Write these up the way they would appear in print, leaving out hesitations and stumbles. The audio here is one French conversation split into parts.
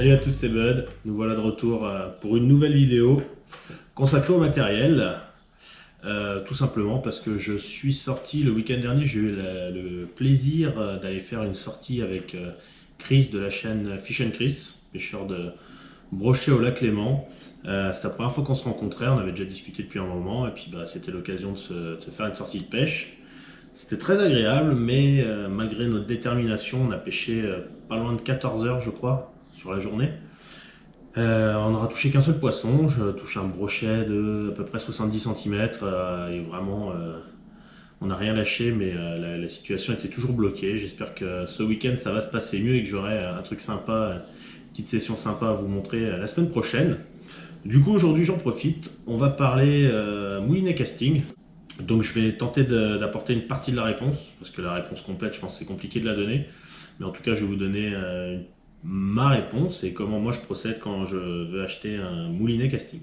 Salut à tous, c'est Bud. Nous voilà de retour pour une nouvelle vidéo consacrée au matériel. Tout simplement parce que je suis sorti le week-end dernier, j'ai eu le plaisir d'aller faire une sortie avec Chris de la chaîne Fish and Chris, pêcheur de brochet au lac Léman. C'était la première fois qu'on se rencontrait, on avait déjà discuté depuis un moment et puis c'était l'occasion de se faire une sortie de pêche. C'était très agréable, mais malgré notre détermination, on a pêché pas loin de 14 heures, je crois, sur la journée. On n'aura touché qu'un seul poisson. Je touche un brochet de à peu près 70 centimètres et vraiment, on n'a rien lâché, mais la situation était toujours bloquée. J'espère que ce week-end, ça va se passer mieux et que j'aurai un truc sympa, une petite session sympa à vous montrer la semaine prochaine. Du coup, aujourd'hui, j'en profite. On va parler moulinet casting. Donc, je vais tenter d'apporter une partie de la réponse, parce que la réponse complète, je pense que c'est compliqué de la donner. Mais en tout cas, je vais vous donner ma réponse et comment moi je procède quand je veux acheter un moulinet casting.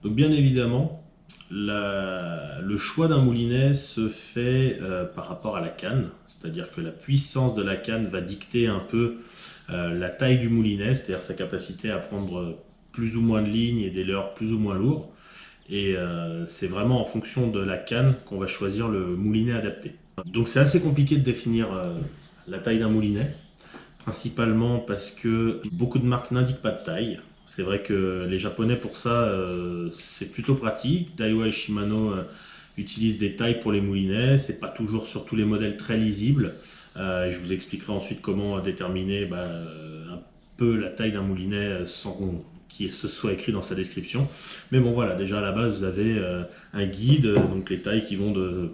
Donc, bien évidemment, le choix d'un moulinet se fait par rapport à la canne, c'est-à-dire que la puissance de la canne va dicter un peu la taille du moulinet, c'est-à-dire sa capacité à prendre plus ou moins de lignes et des leurres plus ou moins lourds. Et c'est vraiment en fonction de la canne qu'on va choisir le moulinet adapté. Donc c'est assez compliqué de définir la taille d'un moulinet, principalement parce que beaucoup de marques n'indiquent pas de taille. C'est vrai que les japonais pour ça c'est plutôt pratique. Daiwa et Shimano utilisent des tailles pour les moulinets, c'est pas toujours sur tous les modèles très lisible. Je vous expliquerai ensuite comment déterminer un peu la taille d'un moulinet sans qu'il se soit écrit dans sa description. Mais bon voilà, déjà à la base vous avez un guide, donc les tailles qui vont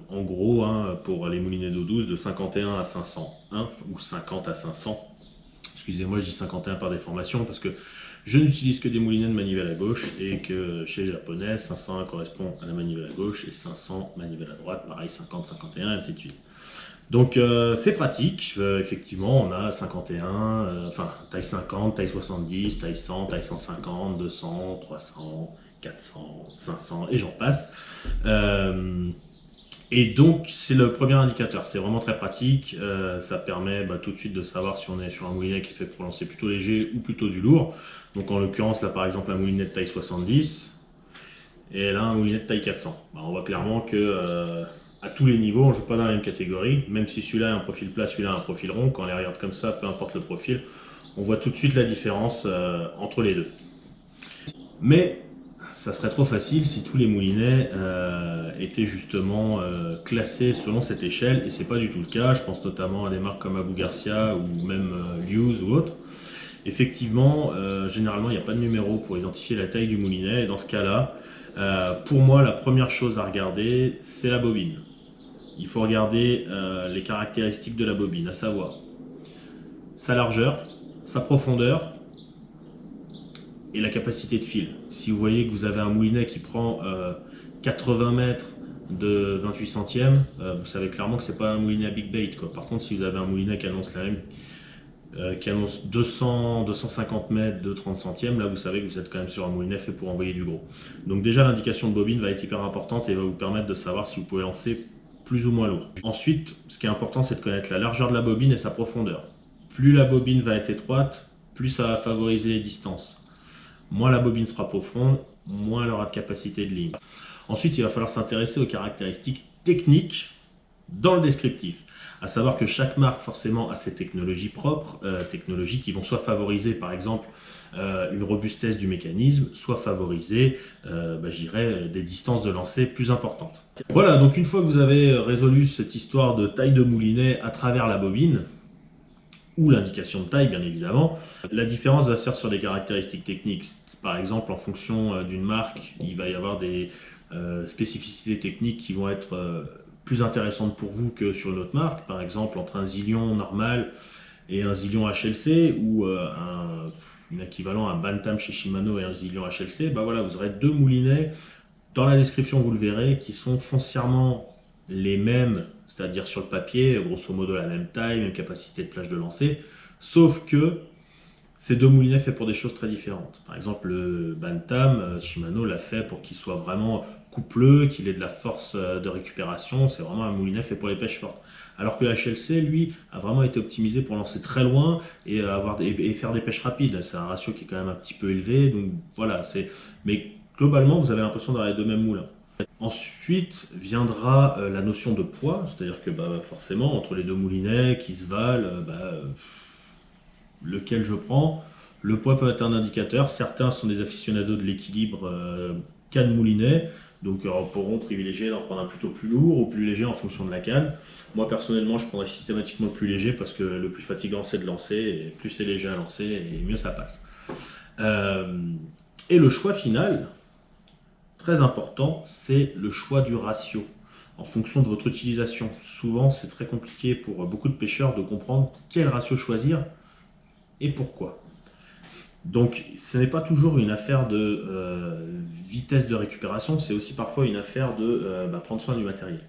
en gros pour les moulinets d'eau douce de 51 à 500 ou 50 à 500. Excusez-moi, je dis 51 par déformation parce que je n'utilise que des moulinets de manivelle à gauche et que chez les japonais, 501 correspond à la manivelle à gauche et 500 manivelle à droite, pareil 50, 51 et ainsi de suite. Donc c'est pratique, effectivement on a 51, enfin taille 50, taille 70, taille 100, taille 150, 200, 300, 400, 500 et j'en passe. Et donc c'est le premier indicateur, c'est vraiment très pratique, ça permet tout de suite de savoir si on est sur un moulinet qui est fait pour lancer plutôt léger ou plutôt du lourd. Donc en l'occurrence là par exemple un moulinet de taille 70 et là un moulinet de taille 400. On voit clairement que à tous les niveaux on joue pas dans la même catégorie, même si celui-là a un profil plat, celui-là a un profil rond, quand on les regarde comme ça, peu importe le profil, on voit tout de suite la différence entre les deux. Mais ça serait trop facile si tous les moulinets étaient justement classés selon cette échelle, et c'est pas du tout le cas. Je pense notamment à des marques comme Abu Garcia ou même Hughes ou autres. Effectivement, généralement il n'y a pas de numéro pour identifier la taille du moulinet, et dans ce cas-là, pour moi la première chose à regarder c'est la bobine. Il faut regarder les caractéristiques de la bobine, à savoir sa largeur, sa profondeur, et la capacité de fil. Si vous voyez que vous avez un moulinet qui prend 80 mètres de 28 centièmes, vous savez clairement que c'est pas un moulinet à big bait, quoi. Par contre, si vous avez un moulinet qui annonce la même, qui annonce 200, 250 mètres de 30 centièmes, là vous savez que vous êtes quand même sur un moulinet fait pour envoyer du gros. Donc déjà l'indication de bobine va être hyper importante et va vous permettre de savoir si vous pouvez lancer plus ou moins lourd. Ensuite, ce qui est important, c'est de connaître la largeur de la bobine et sa profondeur. Plus la bobine va être étroite, plus ça va favoriser les distances. Moins la bobine sera profonde, moins elle aura de capacité de ligne. Ensuite, il va falloir s'intéresser aux caractéristiques techniques dans le descriptif. À savoir que chaque marque forcément a ses technologies propres, technologies qui vont soit favoriser par exemple une robustesse du mécanisme, soit favoriser je dirais, des distances de lancer plus importantes. Voilà, donc une fois que vous avez résolu cette histoire de taille de moulinet à travers la bobine, ou l'indication de taille bien évidemment, la différence va se faire sur des caractéristiques techniques. Par exemple, en fonction d'une marque, il va y avoir des spécificités techniques qui vont être plus intéressantes pour vous que sur une autre marque. Par exemple, entre un Zillion normal et un Zillion HLC, ou un équivalent à un Bantam chez Shimano et un Zillion HLC, voilà, vous aurez deux moulinets, dans la description vous le verrez, qui sont foncièrement les mêmes, c'est-à-dire sur le papier, grosso modo la même taille, même capacité de plage de lancer, sauf que C'est deux moulinets faits pour des choses très différentes. Par exemple, le Bantam, Shimano l'a fait pour qu'il soit vraiment coupleux, qu'il ait de la force de récupération. C'est vraiment un moulinet fait pour les pêches fortes. Alors que le HLC, lui, a vraiment été optimisé pour lancer très loin et, et faire des pêches rapides. C'est un ratio qui est quand même un petit peu élevé. Donc voilà, mais globalement, vous avez l'impression d'avoir les deux mêmes moulins. Ensuite viendra la notion de poids, c'est-à-dire que forcément, entre les deux moulinets qui se valent, lequel je prends. Le poids peut être un indicateur. Certains sont des aficionados de l'équilibre canne moulinet, donc pourront privilégier d'en prendre un plutôt plus lourd ou plus léger en fonction de la canne. Moi personnellement, je prendrais systématiquement le plus léger parce que le plus fatigant c'est de lancer, et plus c'est léger à lancer, et mieux ça passe. Et le choix final, très important, c'est le choix du ratio en fonction de votre utilisation. Souvent, c'est très compliqué pour beaucoup de pêcheurs de comprendre quel ratio choisir et pourquoi. Donc, ce n'est pas toujours une affaire de vitesse de récupération, c'est aussi parfois une affaire de prendre soin du matériel.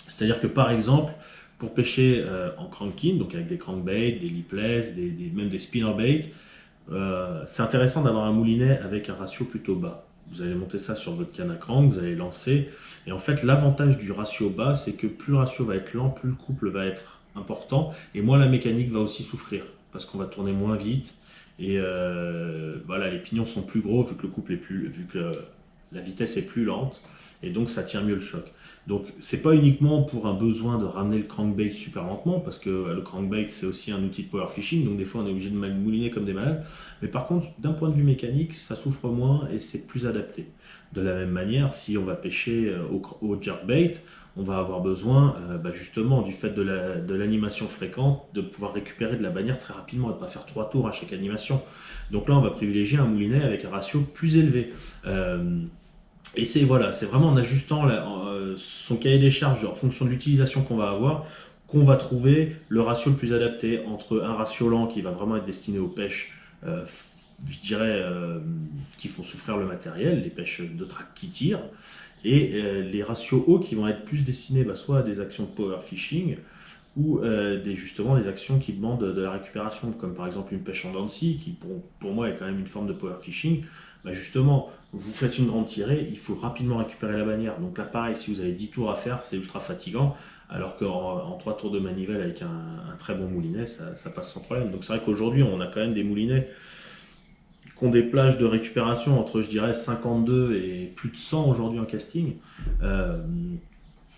C'est-à-dire que par exemple, pour pêcher en cranking, donc avec des crankbaits, des lipless, même des spinnerbaits, c'est intéressant d'avoir un moulinet avec un ratio plutôt bas. Vous allez monter ça sur votre canne à crank, vous allez lancer, et en fait l'avantage du ratio bas, c'est que plus le ratio va être lent, plus le couple va être important, et moins la mécanique va aussi souffrir, parce qu'on va tourner moins vite, et voilà, les pignons sont plus gros vu que le couple est vu que la vitesse est plus lente, et donc ça tient mieux le choc. Donc c'est pas uniquement pour un besoin de ramener le crankbait super lentement, parce que le crankbait c'est aussi un outil de power fishing, donc des fois on est obligé de mouliner comme des malades, mais par contre d'un point de vue mécanique ça souffre moins et c'est plus adapté. De la même manière, si on va pêcher au jerkbait, on va avoir besoin justement du fait de l'animation fréquente de pouvoir récupérer de la bannière très rapidement et de ne pas faire 3 tours à chaque animation. Donc là on va privilégier un moulinet avec un ratio plus élevé. Et c'est voilà, c'est vraiment en ajustant son cahier des charges en fonction de l'utilisation qu'on va avoir qu'on va trouver le ratio le plus adapté entre un ratio lent qui va vraiment être destiné aux pêches, je dirais, qui font souffrir le matériel, les pêches de traque qui tirent, et les ratios hauts qui vont être plus destinés soit à des actions de power fishing ou justement des actions qui demandent de la récupération, comme par exemple une pêche en dents de scie, qui pour moi est quand même une forme de power fishing. Justement, vous faites une grande tirée, il faut rapidement récupérer la bannière. Donc là, pareil, si vous avez 10 tours à faire, c'est ultra fatigant, alors qu'en 3 tours de manivelle avec un très bon moulinet, ça passe sans problème. Donc c'est vrai qu'aujourd'hui, on a quand même des moulinets qui ont des plages de récupération entre, je dirais, 52 et plus de 100 aujourd'hui en casting.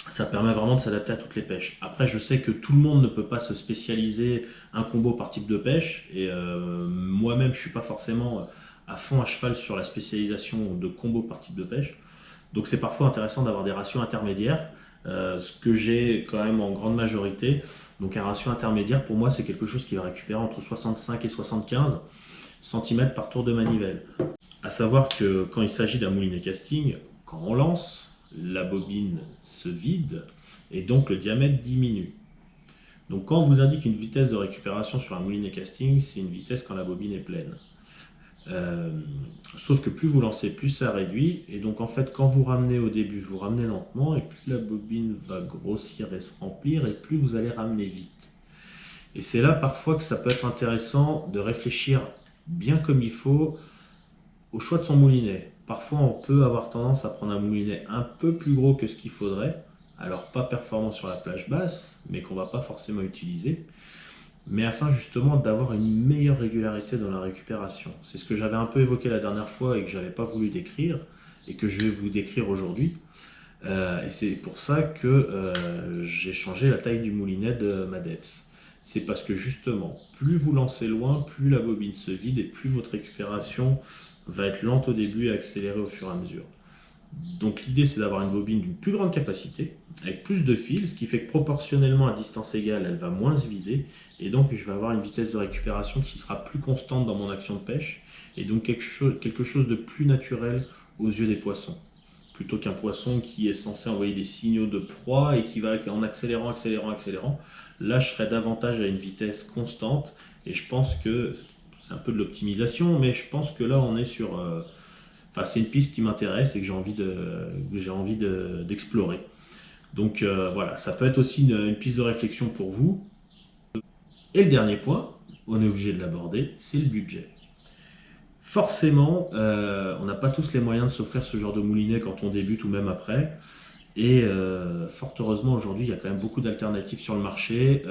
Ça permet vraiment de s'adapter à toutes les pêches. Après, je sais que tout le monde ne peut pas se spécialiser un combo par type de pêche, et moi-même, je ne suis pas forcément à fond à cheval sur la spécialisation de combo par type de pêche. Donc c'est parfois intéressant d'avoir des ratios intermédiaires, ce que j'ai quand même en grande majorité. Donc un ratio intermédiaire, pour moi, c'est quelque chose qui va récupérer entre 65 et 75 cm par tour de manivelle. À savoir que quand il s'agit d'un moulinet casting, quand on lance, la bobine se vide et donc le diamètre diminue. Donc quand on vous indique une vitesse de récupération sur un moulinet casting, c'est une vitesse quand la bobine est pleine. Sauf que plus vous lancez, plus ça réduit, et donc en fait quand vous ramenez au début, vous ramenez lentement, et plus la bobine va grossir et se remplir, et plus vous allez ramener vite. Et c'est là parfois que ça peut être intéressant de réfléchir bien comme il faut au choix de son moulinet. Parfois on peut avoir tendance à prendre un moulinet un peu plus gros que ce qu'il faudrait, alors pas performant sur la plage basse, mais qu'on ne va pas forcément utiliser, mais afin justement d'avoir une meilleure régularité dans la récupération. C'est ce que j'avais un peu évoqué la dernière fois et que je n'avais pas voulu décrire, et que je vais vous décrire aujourd'hui. Et c'est pour ça que j'ai changé la taille du moulinet de ma Depth. C'est parce que justement, plus vous lancez loin, plus la bobine se vide et plus votre récupération va être lente au début et accélérée au fur et à mesure. Donc l'idée c'est d'avoir une bobine d'une plus grande capacité, avec plus de fils, ce qui fait que proportionnellement à distance égale, elle va moins se vider, et donc je vais avoir une vitesse de récupération qui sera plus constante dans mon action de pêche, et donc quelque chose de plus naturel aux yeux des poissons. Plutôt qu'un poisson qui est censé envoyer des signaux de proie et qui va en accélérant, là je serai davantage à une vitesse constante, et je pense que c'est un peu de l'optimisation, mais je pense que là on est sur... c'est une piste qui m'intéresse et que j'ai envie d'explorer. Donc voilà, ça peut être aussi une piste de réflexion pour vous. Et le dernier point, on est obligé de l'aborder, c'est le budget. Forcément, on n'a pas tous les moyens de s'offrir ce genre de moulinet quand on débute ou même après. Et fort heureusement, aujourd'hui, il y a quand même beaucoup d'alternatives sur le marché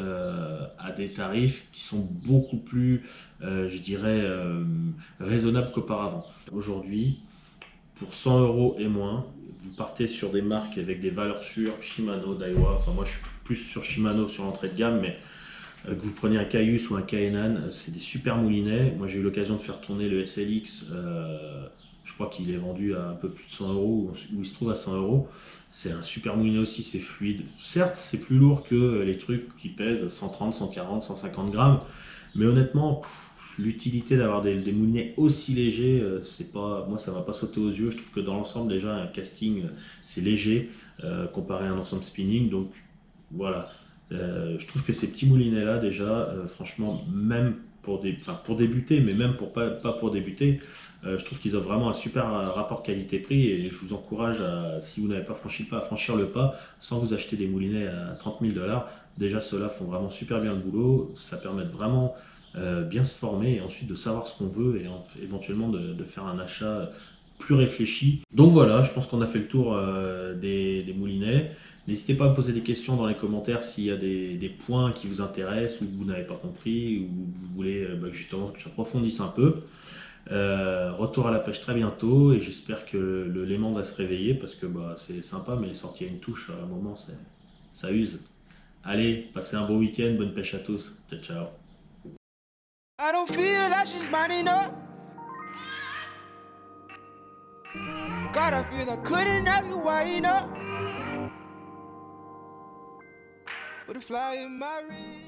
à des tarifs qui sont beaucoup plus, je dirais, raisonnables qu'auparavant. Aujourd'hui, pour 100 euros et moins, vous partez sur des marques avec des valeurs sûres, Shimano, Daiwa. Enfin, moi, je suis plus sur Shimano sur l'entrée de gamme, mais que vous preniez un Caius ou un K&N, c'est des super moulinets. Moi, j'ai eu l'occasion de faire tourner le SLX. Je crois qu'il est vendu à un peu plus de 100 euros, ou il se trouve à 100 euros. C'est un super moulinet aussi, c'est fluide. Certes, c'est plus lourd que les trucs qui pèsent 130, 140, 150 grammes, mais honnêtement, l'utilité d'avoir des moulinets aussi légers, c'est pas, moi ça m'a pas sauté aux yeux. Je trouve que dans l'ensemble, déjà, un casting, c'est léger comparé à un ensemble spinning. Donc voilà, je trouve que ces petits moulinets-là, déjà, franchement, même pour débuter, mais même pour pas pour débuter, je trouve qu'ils offrent vraiment un super rapport qualité-prix et je vous encourage, si vous n'avez pas franchi le pas, à franchir le pas sans vous acheter des moulinets à 30 000 dollars. Déjà, ceux-là font vraiment super bien le boulot, ça permet de vraiment bien se former et ensuite de savoir ce qu'on veut et éventuellement de faire un achat plus réfléchi. Donc voilà, je pense qu'on a fait le tour des moulinets. N'hésitez pas à me poser des questions dans les commentaires s'il y a des points qui vous intéressent ou que vous n'avez pas compris ou que vous voulez justement que j'approfondisse un peu. Retour à la pêche très bientôt et j'espère que le Léman va se réveiller parce que c'est sympa mais les sorties à une touche à un moment ça use. Allez, passez un bon week-end, bonne pêche à tous. Ciao ciao. I don't feel like she's minding up. God, I feel I couldn't have you wind up. But a fly in my ring.